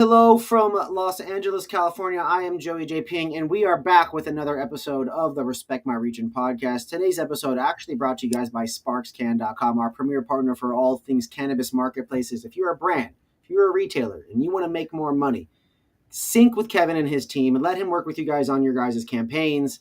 Hello from Los Angeles, California. I am Joey J. Ping, and we are back with another episode of the Respect My Region podcast. Today's episode actually brought to you guys by SparksCan.com, our premier partner for all things cannabis marketplaces. If you're a brand, if you're a retailer, and you want to make more money, sync with Kevin and his team and let him work with you guys on your guys' campaigns,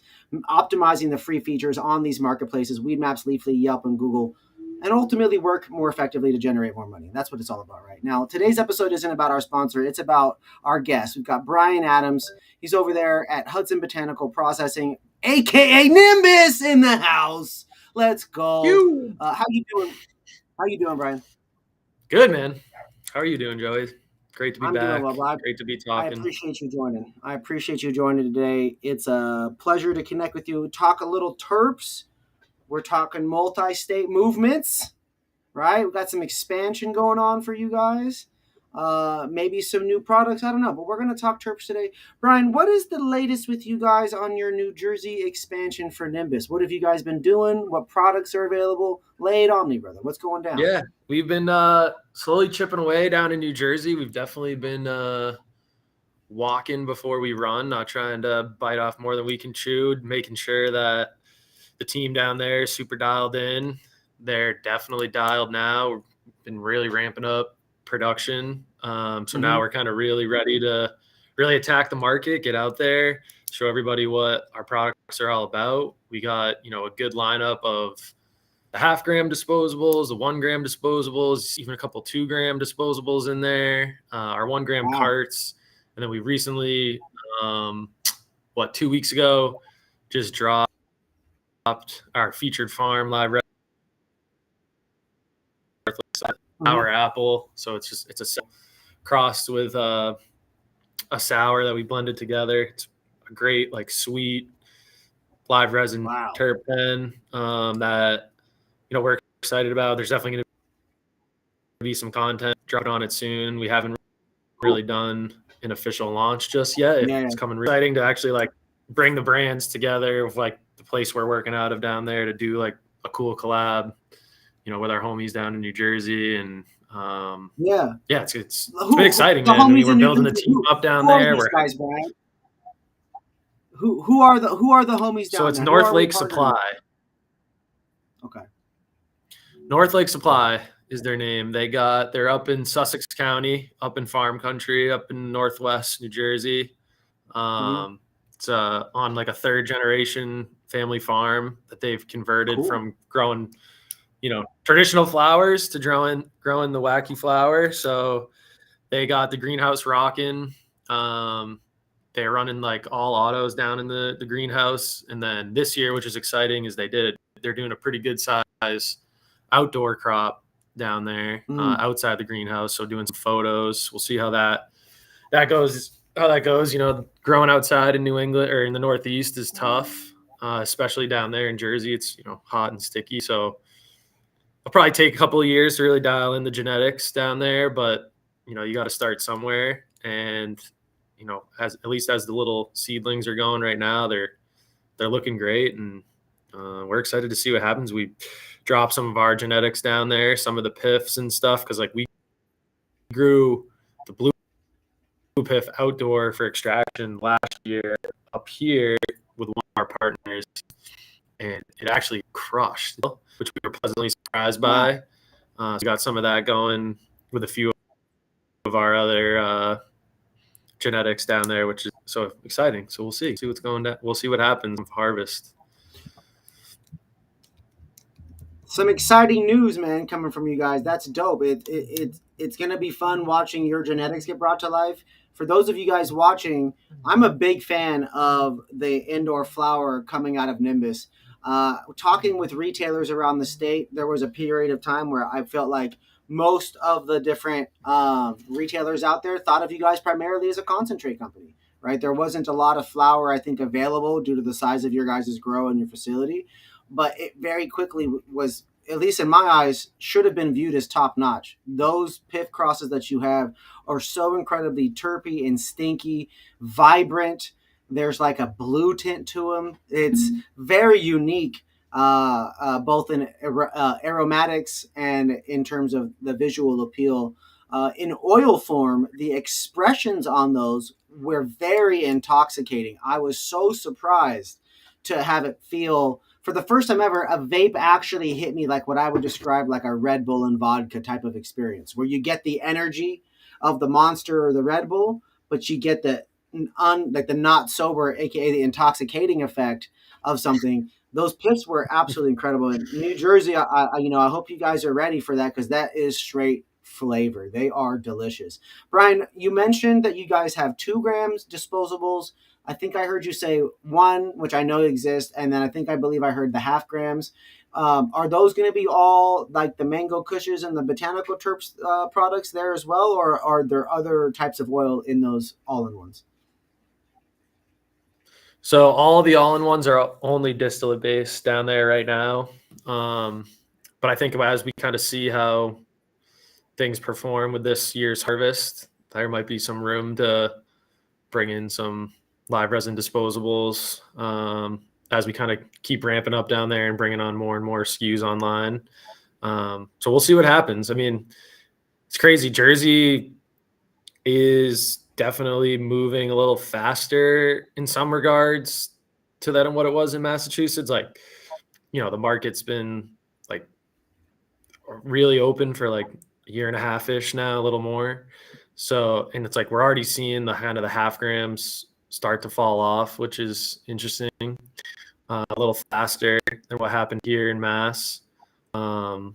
optimizing the free features on these marketplaces, Weedmaps, Leafly, Yelp, and Google, and ultimately work more effectively to generate more money. That's what it's all about right now. Today's episode isn't about our sponsor. It's about our guest. We've got Brian Adams. He's over there at Hudson Botanical Processing, a.k.a. Nimbus, in the house. Let's go. How you doing? How you doing, Brian? Good, man. How are you doing, Joey? Great to be back. Doing well. Great to be talking. I appreciate you joining today. It's a pleasure to connect with you. Talk a little terps. We're talking multi-state movements, right? We've got some expansion going on for you guys. Maybe some new products. I don't know, but we're going to talk terps today. Brian, what is the latest with you guys on your New Jersey expansion for Nimbus? What have you guys been doing? What products are available? Lay it on me, brother. What's going down? Yeah, we've been slowly chipping away down in New Jersey. We've definitely been walking before we run, not trying to bite off more than we can chew, making sure that the team down there is super dialed in. They're definitely dialed now. We've been really ramping up production. Now we're kind of really ready to really attack the market, get out there, show everybody what our products are all about. We got, a good lineup of the 0.5 gram disposables, the 1 gram disposables, even a couple 2 gram disposables in there, our 1 gram carts. And then we recently, 2 weeks ago, just dropped our featured farm live sour apple. So it's a crossed with a sour that we blended together. It's a great, sweet live resin terpene that we're excited about. There's definitely going to be some content dropping on it soon. We haven't really done an official launch just yet. It's coming exciting to actually bring the brands together with the place we're working out of down there to do a cool collab, with our homies down in New Jersey. And it's been exciting, man. We're building the team up down there. Guys, Brian? Who are the homies down there? So it's North Lake Supply. Okay. North Lake Supply is their name. They're up in Sussex County, up in farm country, up in Northwest New Jersey. It's on a 3rd generation family farm that they've converted from growing, traditional flowers to growing the wacky flower. So they got the greenhouse rocking. They're running all autos down in the greenhouse. And then this year, which is exciting, is they're doing a pretty good size outdoor crop down there outside the greenhouse. So doing some photos. We'll see how that goes. Growing outside in New England or in the Northeast is tough, especially down there in Jersey. It's, hot and sticky. So it'll probably take a couple of years to really dial in the genetics down there, but you got to start somewhere. And, at least as the little seedlings are going right now, they're looking great. And we're excited to see what happens. We drop some of our genetics down there, some of the piffs and stuff. Cause we grew the blue piff outdoor for extraction last year up here with one of our partners, and it actually crushed, which we were pleasantly surprised by. So we got some of that going with a few of our other genetics down there, which is so exciting. So we'll see what's going down. We'll see what happens with harvest. Some exciting news, man, coming from you guys. That's dope. It's going to be fun watching your genetics get brought to life. For those of you guys watching, I'm a big fan of the indoor flower coming out of Nimbus. Talking with retailers around the state, there was a period of time where I felt like most of the different retailers out there thought of you guys primarily as a concentrate company, right? There wasn't a lot of flower, I think, available due to the size of your guys' grow and your facility. But it very quickly was, at least in my eyes, should have been viewed as top notch. Those piff crosses that you have are so incredibly terpy and stinky, vibrant. There's a blue tint to them. It's very unique, both in aromatics and in terms of the visual appeal In oil form, the expressions on those were very intoxicating. I was so surprised to have it feel, for the first time ever, a vape actually hit me like what I would describe like a Red Bull and vodka type of experience, where you get the energy of the Monster or the Red Bull, but you get the like the not sober, aka the intoxicating effect of something. Those pips were absolutely incredible. In New Jersey, I hope you guys are ready for that, because that is straight flavor. They are delicious. Brian, you mentioned that you guys have 2 grams disposables. I think I heard you say one, which I know exists, and then I believe I heard the half grams. Are those going to be all like the mango cushes and the botanical terps products there as well, or are there other types of oil in those all-in-ones? So all the all-in-ones are only distillate based down there right now. But I think as we kind of see how things perform with this year's harvest, there might be some room to bring in some live resin disposables as we kind of keep ramping up down there and bringing on more and more SKUs online. So we'll see what happens. I mean, it's crazy. Jersey is definitely moving a little faster in some regards to that and what it was in Massachusetts. Like, the market's been like really open for like a year and a half ish now, a little more. So, and it's like we're already seeing the kind of the half grams start to fall off, which is interesting. A little faster than what happened here in Mass. So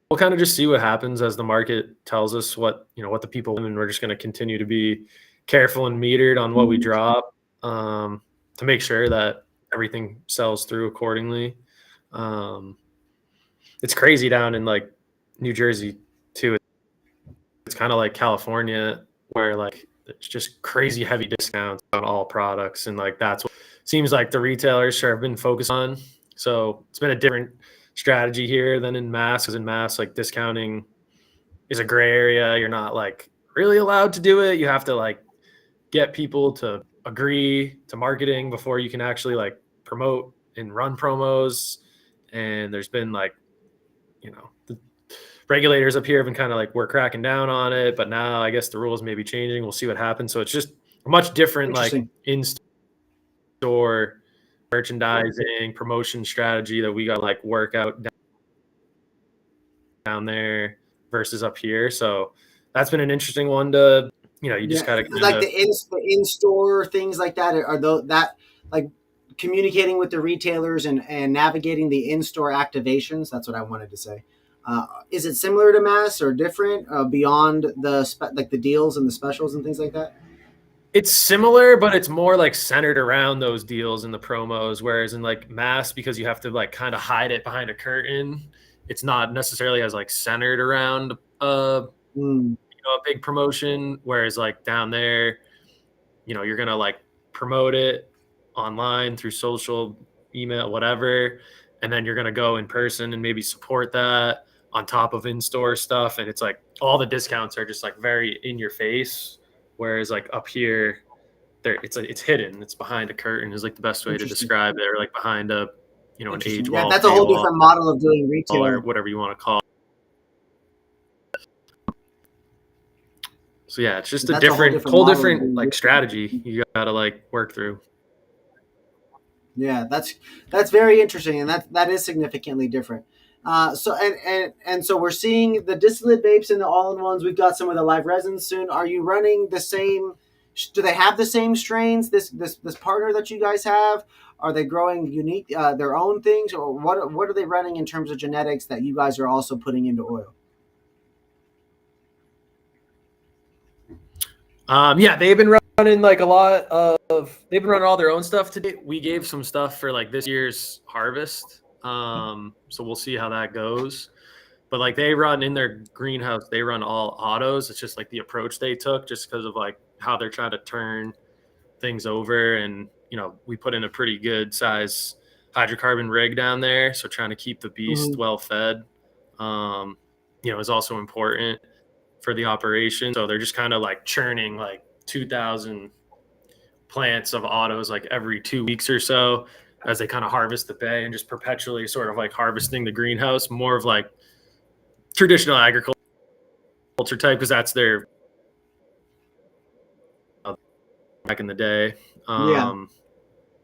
we'll kind of just see what happens as the market tells us what the people want, and we're just going to continue to be careful and metered on what we drop to make sure that everything sells through accordingly. It's crazy down in like New Jersey too. It's kind of like California, where like it's just crazy heavy discounts on all products, and like that's what seems like the retailers have been focused on. So it's been a different strategy here than in Mass, because in Mass, like, discounting is a gray area. You're not like really allowed to do it. You have to like get people to agree to marketing before you can actually like promote and run promos. And there's been like, the regulators up here have been kind of like, we're cracking down on it, but now I guess the rules may be changing. We'll see what happens. So it's just a much different like in-store merchandising promotion strategy that we got to like work out down there versus up here. So that's been an interesting one to, you just gotta like the in-store things like that. Are those that like communicating with the retailers and navigating the in-store activations? That's what I wanted to say. Is it similar to Mass or different beyond like the deals and the specials and things like that? It's similar, but it's more like centered around those deals and the promos. Whereas in like Mass, because you have to like kind of hide it behind a curtain, it's not necessarily as like centered around a big promotion. Whereas like down there, you're gonna like promote it online through social, email, whatever, and then you're gonna go in person and maybe support that on top of in-store stuff. And it's like all the discounts are just like very in your face. Whereas like up here, it's hidden. It's behind a curtain is like the best way to describe it, or like behind an age wall. Yeah, that's a whole different model of doing retail, or whatever you want to call it. So yeah, it's just a whole different like strategy you got to like work through. Yeah, that's very interesting, and that is significantly different. So we're seeing the distillate vapes and the all-in-ones. We've got some of the live resins soon. Are you running the same? Do they have the same strains? This partner that you guys have, are they growing unique their own things, or what are they running in terms of genetics that you guys are also putting into oil? Yeah, they've been running like a lot of. They've been running all their own stuff today. We gave some stuff for like this year's harvest. So we'll see how that goes. But like they run in their greenhouse, they run all autos. It's just like the approach they took, just because of like how they're trying to turn things over. And we put in a pretty good size hydrocarbon rig down there, so trying to keep the beast well fed, is also important for the operation. So they're just kind of like churning like 2,000 plants of autos like every 2 weeks or so, as they kind of harvest the bay, and just perpetually sort of like harvesting the greenhouse, more of like traditional agriculture type, because that's their back in the day. Yeah.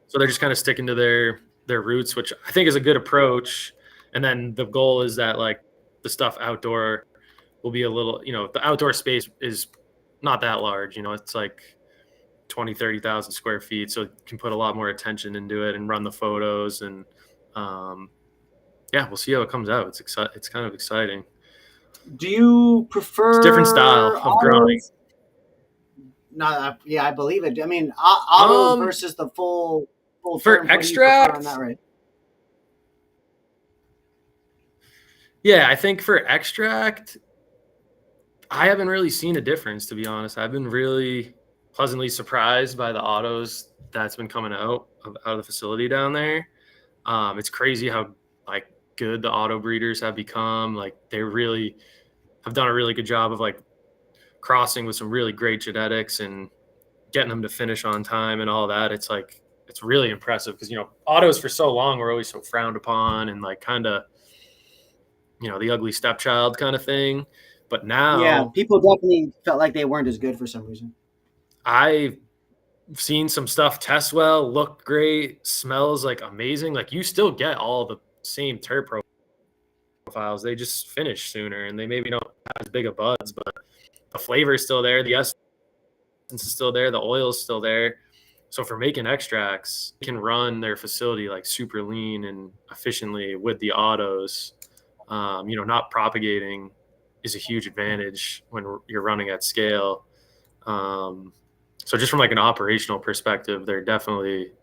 So they're just kind of sticking to their roots, which I think is a good approach. And then the goal is that like the stuff outdoor will be a little, the outdoor space is not that large, it's like 20-30,000 square feet. So you can put a lot more attention into it and run the photos. And yeah, we'll see how it comes out. It's kind of exciting. Do you It's a different prefer style of growing. autos? No, yeah, I believe it. I mean, autos versus the full for term. extract, what do you prefer on that, right? Yeah, I think for extract, I haven't really seen a difference, to be honest. I've been really pleasantly surprised by the autos that's been coming out of the facility down there. It's crazy how like good the auto breeders have become. Like they really have done a really good job of like crossing with some really great genetics and getting them to finish on time and all that. It's like it's really impressive because autos for so long were always so frowned upon and like kind of the ugly stepchild kind of thing. But Yeah, now people definitely felt like they weren't as good for some reason. I've seen some stuff test well, look great, smells like amazing. Like you still get all the same terp profiles. They just finish sooner and they maybe don't have as big of buds, but the flavor is still there. The essence is still there. The oil is still there. So for making extracts, they can run their facility like super lean and efficiently with the autos. Not propagating is a huge advantage when you're running at scale. So just from like an operational perspective, they're definitely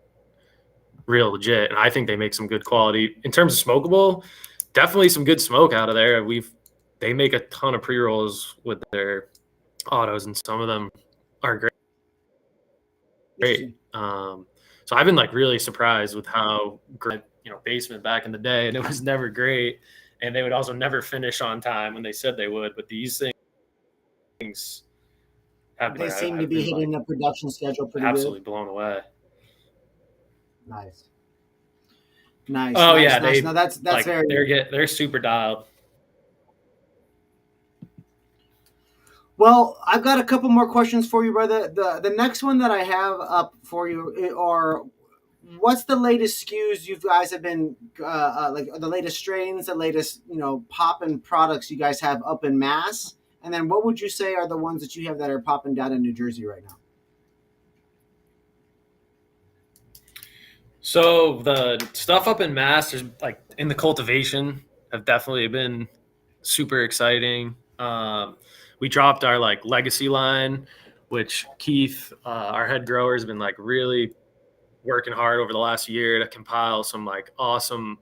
real legit. And I think they make some good quality in terms of smokable, definitely some good smoke out of there. They make a ton of pre-rolls with their autos and some of them are great. So I've been like really surprised with how great, basement back in the day, and it was never great. And they would also never finish on time when they said they would. But these things they seem to be hitting the production schedule pretty absolutely good. blown away. Nice. Oh nice, yeah, nice. No, that's like, very. They're super dialed. Well, I've got a couple more questions for you, brother. The next one that I have up for you are, what's the latest SKUs you guys have been like the latest strains, the latest popping products you guys have up in Mass, and then what would you say are the ones that you have that are popping down in New Jersey right now? So the stuff up in Mass, there's like in the cultivation, have definitely been super exciting. We dropped our like legacy line, which Keith, our head grower, has been like really working hard over the last year to compile some like awesome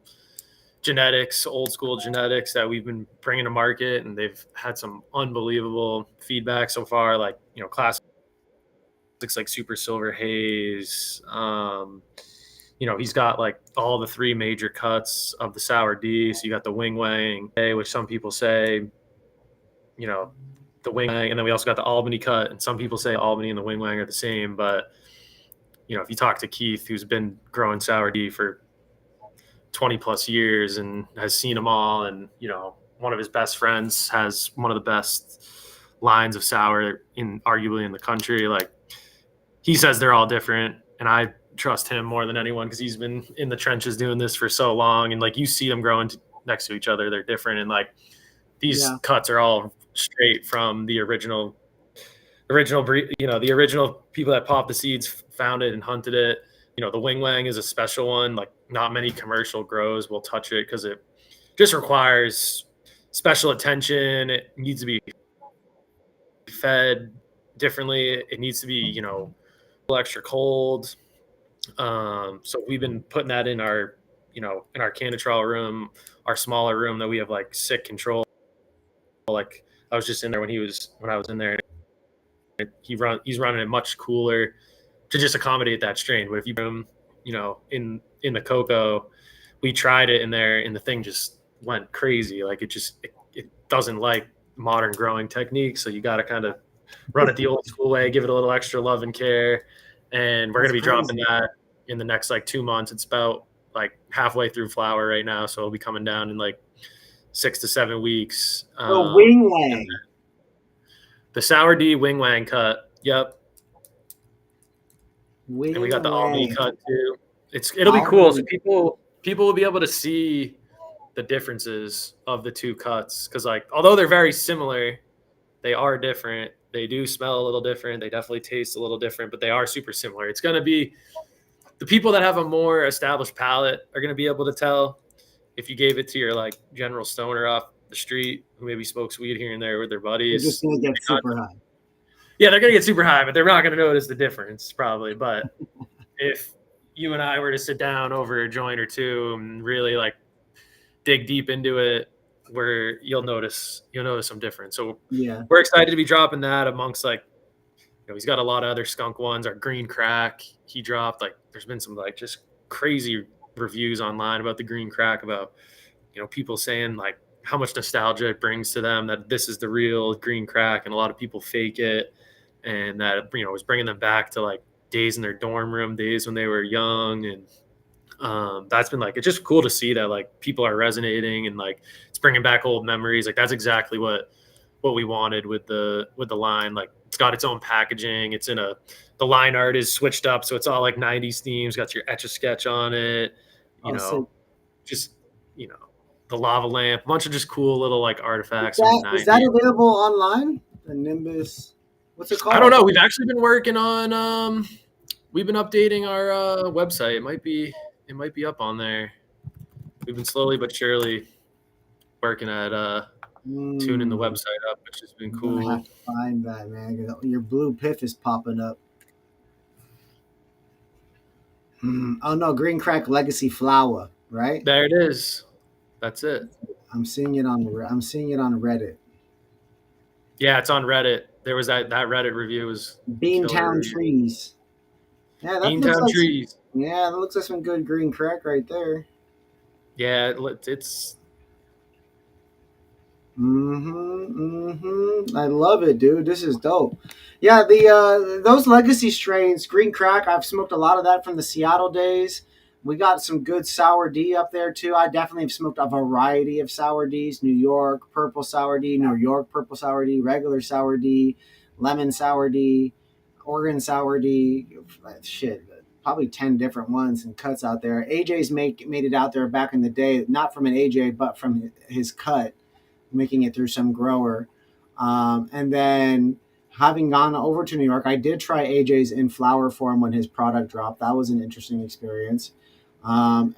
genetics, old school genetics that we've been bringing to market, and they've had some unbelievable feedback so far. Like classics like Super Silver Haze. He's got like all the three major cuts of the Sour D. So you got the Wing Wang, which some people say, the Wing Wang, and then we also got the Albany cut, and some people say Albany and the Wing Wang are the same. But if you talk to Keith, who's been growing Sour D for 20 plus years and has seen them all, and one of his best friends has one of the best lines of sour arguably in the country. Like he says they're all different, and I trust him more than anyone because he's been in the trenches doing this for so long. And like you see them growing next to each other, they're different, and like these cuts are all straight from the original breed. The original people that popped the seeds found it and hunted it. The Wing Wang is a special one. Like not many commercial grows will touch it because it just requires special attention. It needs to be fed differently. It needs to be, extra cold. So we've been putting that in our, in our canitrol room, our smaller room that we have like sick control. Like I was just in there when I was in there. He's running it much cooler to just accommodate that strain. But if you room, in the cocoa, we tried it in there and the thing just went crazy. Like it doesn't like modern growing techniques. So you got to kind of run it the old school way, give it a little extra love and care. And we're going to be dropping that in the next like 2 months. It's about like halfway through flower right now. So it'll be coming down in like 6 to 7 weeks. Oh, wing wang. The Sour D Wing Wang cut. Yep. Wing and we got the Aldi wang. cut too. It'll be cool. So Aldi. people will be able to see the differences of the two cuts, because like although they're very similar, they are different. They do smell a little different. They definitely taste a little different, but they are super similar. It's going to be the people that have a more established palate are going to be able to tell. If you gave it to your like general stoner off the street who maybe smokes weed here and there with their buddies, They're just gonna get super high. Yeah, they're going to get super high, but they're not going to notice the difference probably. But if you and I were to sit down over a joint or two and really like dig deep into it, where you'll notice some difference. So yeah, we're excited to be dropping that amongst like, he's got a lot of other skunk ones. Our green crack, he dropped, like there's been some like just crazy reviews online about the green crack, about, people saying like how much nostalgia it brings to them, that this is the real green crack, and a lot of people fake it, and that, was bringing them back to like days in their dorm room, days when they were young. And that's been like, it's just cool to see that like people are resonating, and like it's bringing back old memories. Like that's exactly what we wanted with the line. Like it's got its own packaging. It's the line art is switched up, so it's all like 90s themes. Got your Etch-a-Sketch on it, the lava lamp, a bunch of just cool little like artifacts. Is that available online? The Nimbus, what's it called? I don't know. We've actually been working on we've been updating our website. It might be up on there. We've been slowly but surely working at tuning the website up, which has been cool. I have to find that, man. Your blue piff is popping up. Oh no, Green Crack Legacy Flower, right? There it is. That's it. I'm seeing it on Reddit. Yeah, it's on Reddit. There was that Reddit review was Beantown Trees. Yeah, that Beantown Trees. Yeah, that looks like some good green crack right there. Yeah, it's. I love it, dude. This is dope. Yeah, those legacy strains, green crack. I've smoked a lot of that from the Seattle days. We got some good sour D up there too. I definitely have smoked a variety of sour Ds: New York purple sour D, New York purple sour D, regular sour D, lemon sour D, Oregon sour D. Shit, probably 10 different ones and cuts out there. AJ's made it out there back in the day, not from an AJ, but from his cut, making it through some grower. And then having gone over to New York, I did try AJ's in flower form when his product dropped. That was an interesting experience. But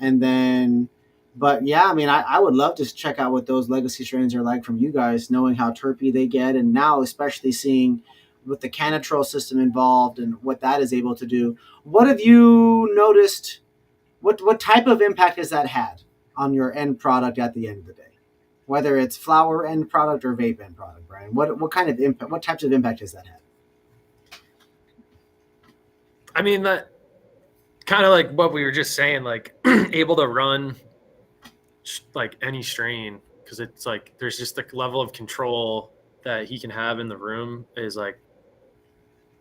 yeah, I mean, I would love to check out what those legacy strains are like from you guys, knowing how terpy they get. And now, especially seeing with the Canatrol system involved and what that is able to do. What have you noticed? What type of impact has that had on your end product at the end of the day? Whether it's flower end product or vape end product, Brian, what kind of impact? What types of impact has that had? I mean, that kind of like what we were just saying, like able to run like any strain, because it's like there's just the level of control that he can have in the room is like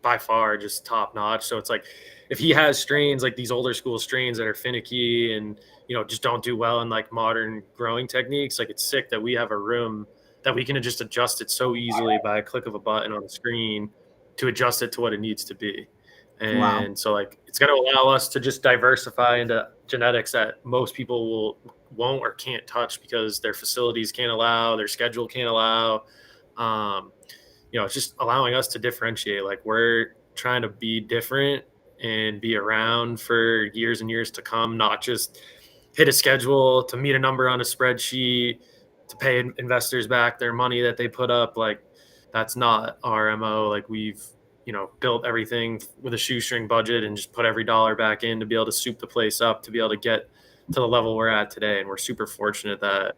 by far just top notch. So it's like if he has strains like these older school strains that are finicky and just don't do well in like modern growing techniques, like it's sick that we have a room that we can just adjust it so easily by a click of a button on the screen to adjust it to what it needs to be. And so like it's going to allow us to just diversify into genetics that most people won't or can't touch because their facilities can't allow, their schedule can't allow. It's just allowing us to differentiate. Like we're trying to be different and be around for years and years to come, not just hit a schedule to meet a number on a spreadsheet to pay investors back their money that they put up. Like that's not our MO. Like we've, built everything with a shoestring budget and just put every dollar back in to be able to soup the place up, to be able to get to the level we're at today. And we're super fortunate that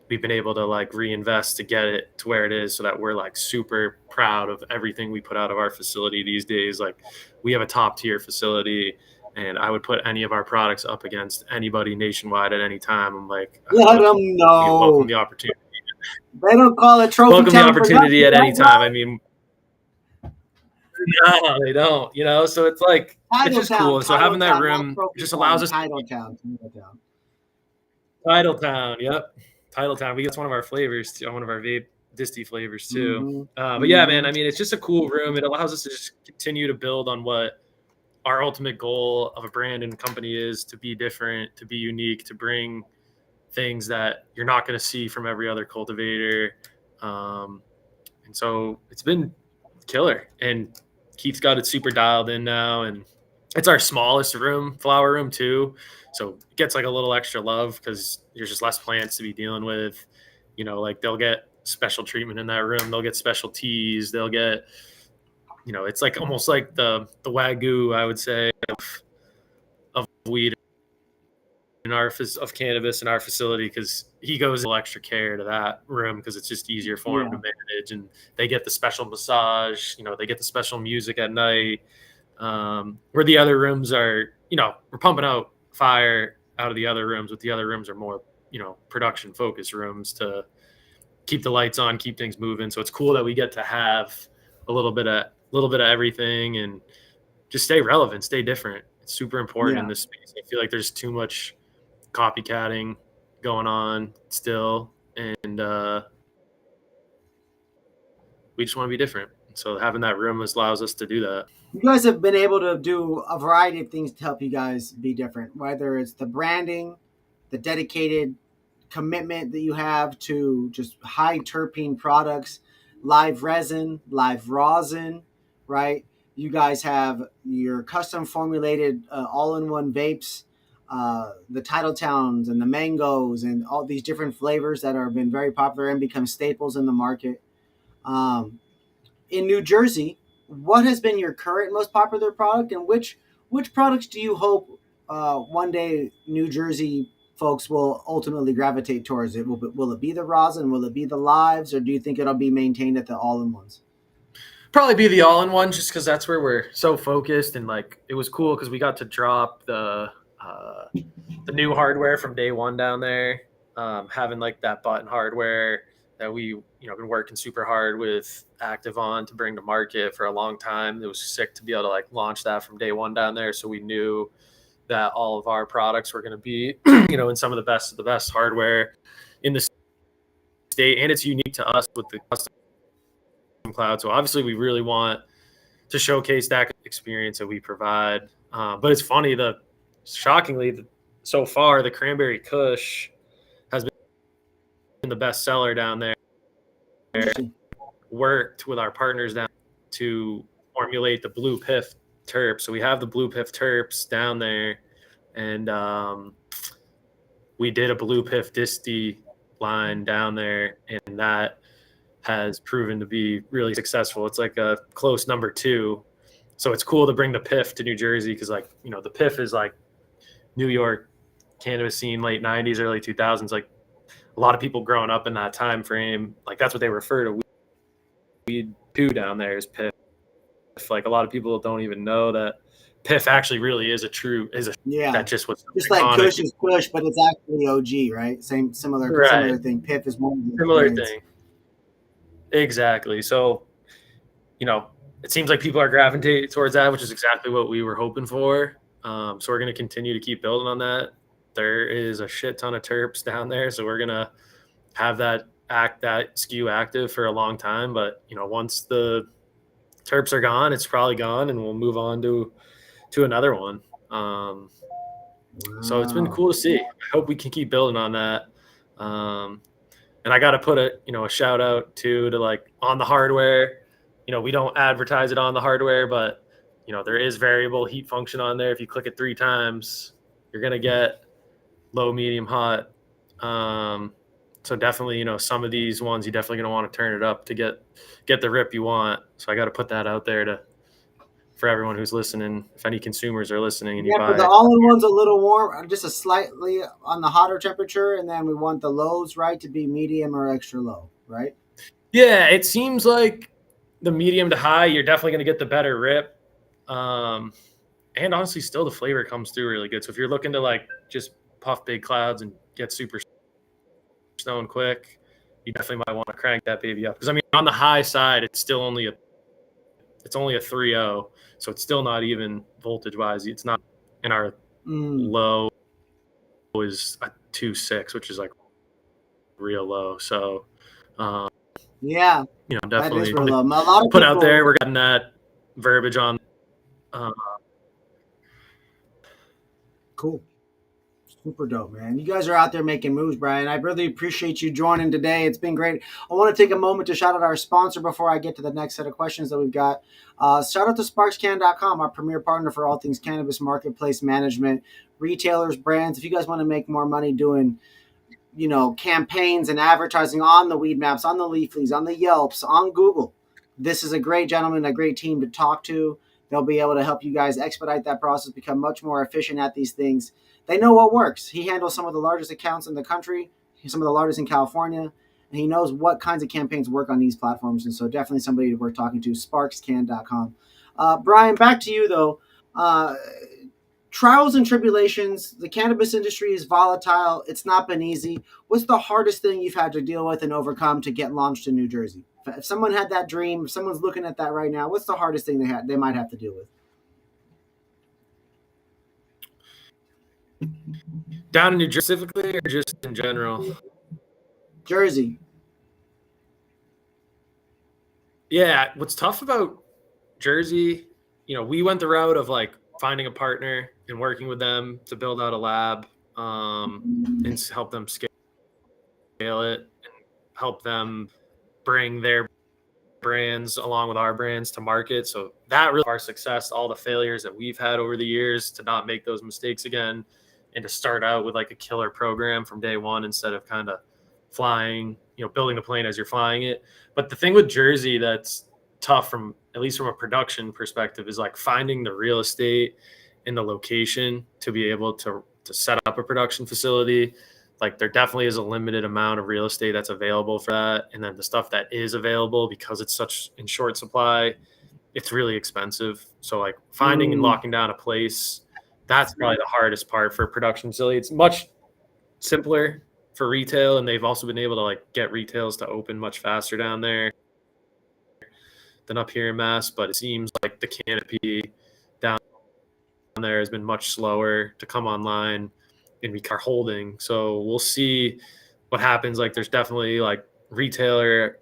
we've been able to like reinvest to get it to where it is, so that we're like super proud of everything we put out of our facility these days. Like we have a top tier facility, and I would put any of our products up against anybody nationwide at any time. I'm like, let them know. Welcome the opportunity. They don't call it trophy. Welcome the opportunity at any time. I mean, no, they don't. So it's like it's just cool. So having that room just allows us. Titletown. Titletown, yep. Titletown. That's one of our flavors too, one of our vape disty flavors too. Mm-hmm. But yeah, man, I mean, it's just a cool room. It allows us to just continue to build on what our ultimate goal of a brand and company is, to be different, to be unique, to bring things that you're not going to see from every other cultivator. And so it's been killer. And Keith's got it super dialed in now. And it's our smallest room, flower room too. So it gets like a little extra love because there's just less plants to be dealing with. You know, like they'll get special treatment in that room. They'll get special teas. They'll get, you know, it's like almost like the Wagyu, I would say, of weed in our of cannabis in our facility, because he goes a little extra care to that room because it's just easier for him to manage, and they get the special massage, you know, they get the special music at night, where the other rooms are, you know, we're pumping out fire out of the other rooms, but the other rooms are more, you know, production focused rooms to keep the lights on, keep things moving. So it's cool that we get to have a little bit of everything and just stay relevant, stay different. It's super important in this space. I feel like there's too much copycatting going on still, and we just want to be different. So having that room allows us to do that. You guys have been able to do a variety of things to help you guys be different, whether it's the branding, the dedicated commitment that you have to just high terpene products, live resin, live rosin, right? You guys have your custom formulated all-in-one vapes, the Titletowns and the mangoes and all these different flavors that have been very popular and become staples in the market. In New Jersey, what has been your current most popular product, and which products do you hope one day New Jersey folks will ultimately gravitate towards? It will it be the rosin? Will it be the lives, or do you think it'll be maintained at the all-in-ones? Probably be the all-in-one, just because that's where we're so focused. And like it was cool because we got to drop the new hardware from day one down there, having like that button hardware that we, you know, been working super hard with Active on to bring to market for a long time. It was sick to be able to like launch that from day one down there. So we knew that all of our products were going to be, you know, in some of the best hardware in the state, and it's unique to us with the custom cloud. So obviously we really want to showcase that experience that we provide. But it's funny, shockingly, so far the Cranberry Kush has been the best seller down there. Worked with our partners down to formulate the Blue Piff terps. So we have the Blue Piff terps down there, and we did a Blue Piff disty line down there, and that has proven to be really successful. It's like a close number 2. So it's cool to bring the Piff to New Jersey because, like, you know, the Piff is like New York cannabis scene, late 90s, early 2000s. Like a lot of people growing up in that time frame, like that's what they refer to weed too down there is Piff. Like a lot of people don't even know that Piff actually really is that just was just like Kush is Kush, but it's actually OG, right? Similar thing. Piff is one similar thing. Exactly. So, you know, it seems like people are gravitating towards that, which is exactly what we were hoping for. So we're going to continue to keep building on that. There is a shit ton of terps down there, so we're going to have that SKU active for a long time. But, you know, once the terps are gone, it's probably gone, and we'll move on to another one. Wow. So it's been cool to see. I hope we can keep building on that. And I got to put a shout out to like on the hardware. You know, we don't advertise it on the hardware, but you know, there is variable heat function on there. If you click it 3 times, you're going to get low, medium, hot. So definitely, you know, some of these ones, you're definitely going to want to turn it up to get the rip you want. So I got to put that out there for everyone who's listening. If any consumers are listening and you buy the all-in-one's a little warm, just a slightly on the hotter temperature, and then we want the lows, right, to be medium or extra low, right? Yeah, it seems like the medium to high, you're definitely going to get the better rip. And honestly, still the flavor comes through really good. So if you're looking to like just puff big clouds and get super stoned quick, you definitely might want to crank that baby up. Because I mean, on the high side, it's still only a 3.0, so it's still not even voltage wise. It's not in our low is a 2.6, which is like real low. So, um, Yeah, that is definitely real low. A lot of put out there. people. We're getting that verbiage on. Uh, Cool. Super dope, man. You guys are out there making moves, Brian. I really appreciate you joining today. It's been great. I want to take a moment to shout out our sponsor before I get to the next set of questions that we've got. Shout out to SparksCan.com, our premier partner for all things cannabis marketplace management, retailers, brands. If you guys want to make more money doing campaigns and advertising on the weed maps, on the leaflies, on the Yelps, on Google, this is a great gentleman, a great team to talk to. They'll be able to help you guys expedite that process, become much more efficient at these things. They know what works. He handles some of the largest accounts in the country, some of the largest in California, and he knows what kinds of campaigns work on these platforms. And so definitely somebody worth talking to, sparkscan.com. Brian, back to you though. Trials and tribulations. The cannabis industry is volatile. It's not been easy. What's the hardest thing you've had to deal with and overcome to get launched in New Jersey? If someone had that dream, if someone's looking at that right now, what's the hardest thing they might have to deal with? down in New Jersey specifically, or just in general? Jersey. Yeah, what's tough about Jersey, we went the route of like finding a partner and working with them to build out a lab, and help them scale it and help them bring their brands along with our brands to market. So that really our success, all the failures that we've had over the years, to not make those mistakes again and to start out with like a killer program from day one instead of kind of flying, building the plane as you're flying it. But the thing with Jersey that's tough, from at least from a production perspective, is like finding the real estate and the location to be able to set up a production facility. Like there definitely is a limited amount of real estate that's available for that. And then the stuff that is available, because it's such in short supply, it's really expensive. So like finding and locking down a place, that's probably the hardest part for a production facility. It's much simpler for retail, and they've also been able to like get retails to open much faster down there than up here in Mass. But it seems like the canopy down there has been much slower to come online and we are holding. So we'll see what happens. Like there's definitely like retailer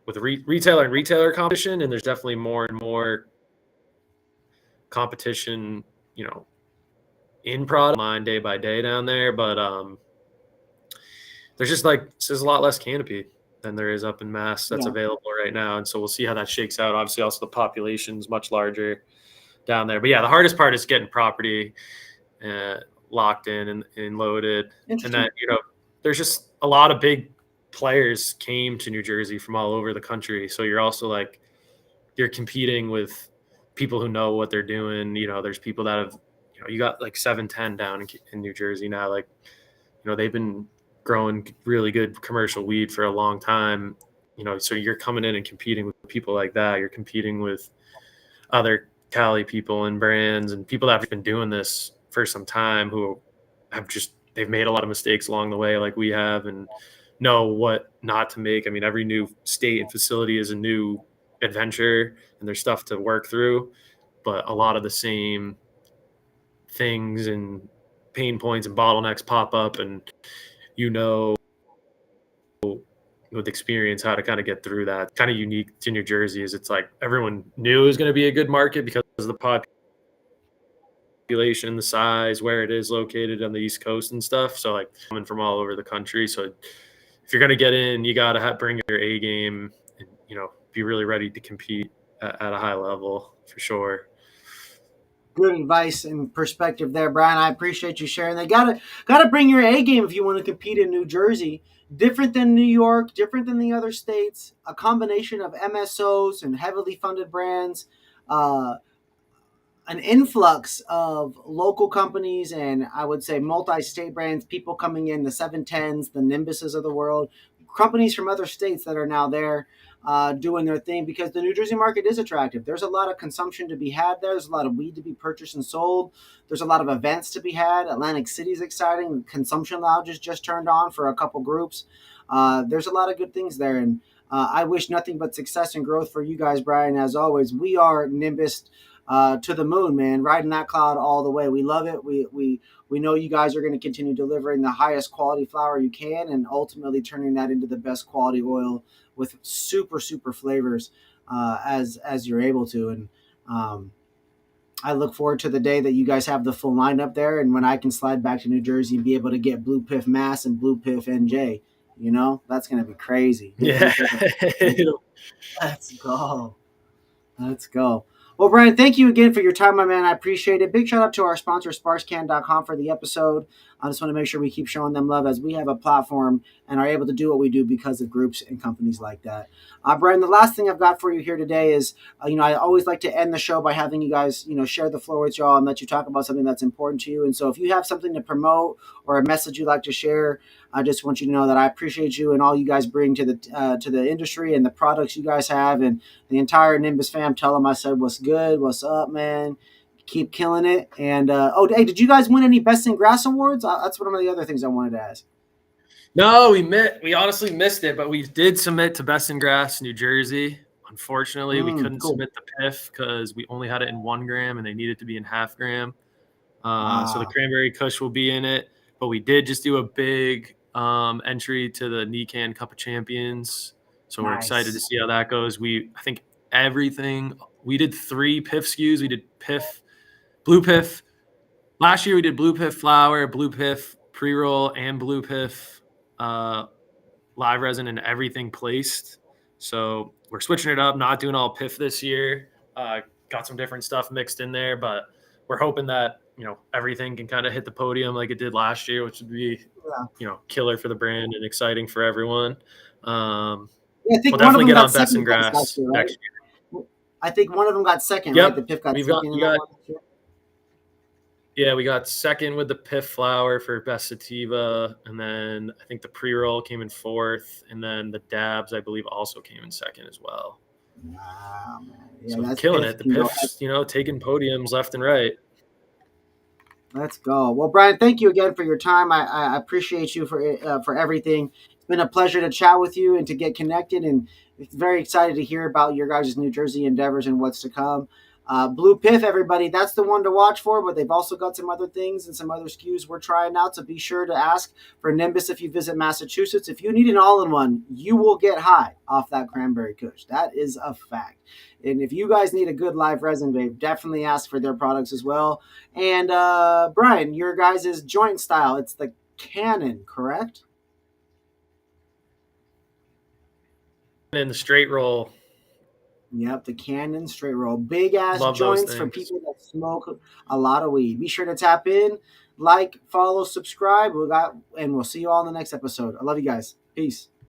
with retailer and retailer competition, and there's definitely more and more competition, in product line day by day down there. But there's a lot less canopy than there is up in Mass that's available right now. And so we'll see how that shakes out. Obviously also the population's much larger down there. But yeah, the hardest part is getting property locked in and loaded. And then, there's just a lot of big players came to New Jersey from all over the country. So you're also like, you're competing with people who know what they're doing. There's people that have, you got like 710 down in New Jersey now. Like, they've been growing really good commercial weed for a long time. So you're coming in and competing with people like that. You're competing with other Cali people and brands and people that have been doing this for some time, who have they've made a lot of mistakes along the way, like we have, and know what not to make. I mean, every new state and facility is a new adventure, and there's stuff to work through, but a lot of the same things and pain points and bottlenecks pop up, and with experience how to kind of get through that. Kind of unique to New Jersey is it's like everyone knew it was going to be a good market because of the population, the size, where it is located on the East Coast and stuff. So like coming from all over the country. So if you're going to get in, you got to bring your A game and, be really ready to compete at a high level for sure. Good advice and perspective there, Brian. I appreciate you sharing. They gotta bring your A game if you want to compete in New Jersey. Different than New York, different than the other states. A combination of MSOs and heavily funded brands, an influx of local companies, and I would say multi-state brands. People coming in, the 710s, the Nimbuses of the world, companies from other states that are now there. Doing their thing, because the New Jersey market is attractive. There's a lot of consumption to be had there. There's a lot of weed to be purchased and sold. There's a lot of events to be had. Atlantic City is exciting. Consumption lounges just turned on for a couple groups. There's a lot of good things there. And I wish nothing but success and growth for you guys, Brian. As always, we are Nimbus to the moon, man. Riding that cloud all the way. We love it. We know you guys are going to continue delivering the highest quality flower you can, and ultimately turning that into the best quality oil with super super flavors as you're able to. And I look forward to the day that you guys have the full lineup there, and when I can slide back to New Jersey and be able to get Blue Piff Mass and Blue Piff NJ. You know, that's going to be crazy. Yeah. Let's go. Let's go. Well, Brian, thank you again for your time, my man. I appreciate it. Big shout out to our sponsor, SparseCan.com, for the episode. I just want to make sure we keep showing them love as we have a platform and are able to do what we do because of groups and companies like that. Brian, the last thing I've got for you here today is, I always like to end the show by having you guys, share the floor with y'all and let you talk about something that's important to you. And so if you have something to promote or a message you'd like to share, I just want you to know that I appreciate you and all you guys bring to the industry and the products you guys have, and the entire Nimbus fam. Tell them I said what's good, what's up, man. Keep killing it. And hey, did you guys win any Best in Grass awards? That's one of the other things I wanted to ask. No, we honestly missed it, but we did submit to Best in Grass New Jersey. Unfortunately, we couldn't submit the PIF because we only had it in 1 gram and they needed to be in 0.5 gram. So the Cranberry Kush will be in it, but we did just do a big entry to the Nican Cup of Champions. So we're excited to see how that goes. I think everything, we did 3 PIF SKUs. We did PIF, Blue PIF. Last year we did Blue PIF flower, Blue PIF pre-roll, and Blue PIF live resin, and everything placed. So we're switching it up, not doing all PIF this year. Got some different stuff mixed in there, but we're hoping that, everything can kind of hit the podium like it did last year, which would be, killer for the brand and exciting for everyone. I think we'll definitely get on Best in Grass year, right? next year. I think one of them got second, yep. Right? The PIF got second. Yeah, we got second with the PIF flower for Best Sativa, and then I think the pre-roll came in 4th, and then the dabs, I believe, also came in 2nd as well. Wow, man. Yeah, so that's killing PIF, it. The PIF's, taking podiums left and right. Let's go. Well, Brian, thank you again for your time. I appreciate you for everything. It's been a pleasure to chat with you and to get connected, and it's very excited to hear about your guys' New Jersey endeavors and what's to come. Blue Piff, everybody, that's the one to watch for, but they've also got some other things and some other SKUs we're trying out, so be sure to ask for Nimbus if you visit Massachusetts. If you need an all-in-one, you will get high off that Cranberry Kush. That is a fact. And if you guys need a good live resin vape, definitely ask for their products as well. And Brian, your guys' joint style, it's the Cannon, correct? And the straight roll. Yep, the Cannon straight roll. Big ass joints for people that smoke a lot of weed. Be sure to tap in, like, follow, subscribe. And we'll see you all in the next episode. I love you guys. Peace.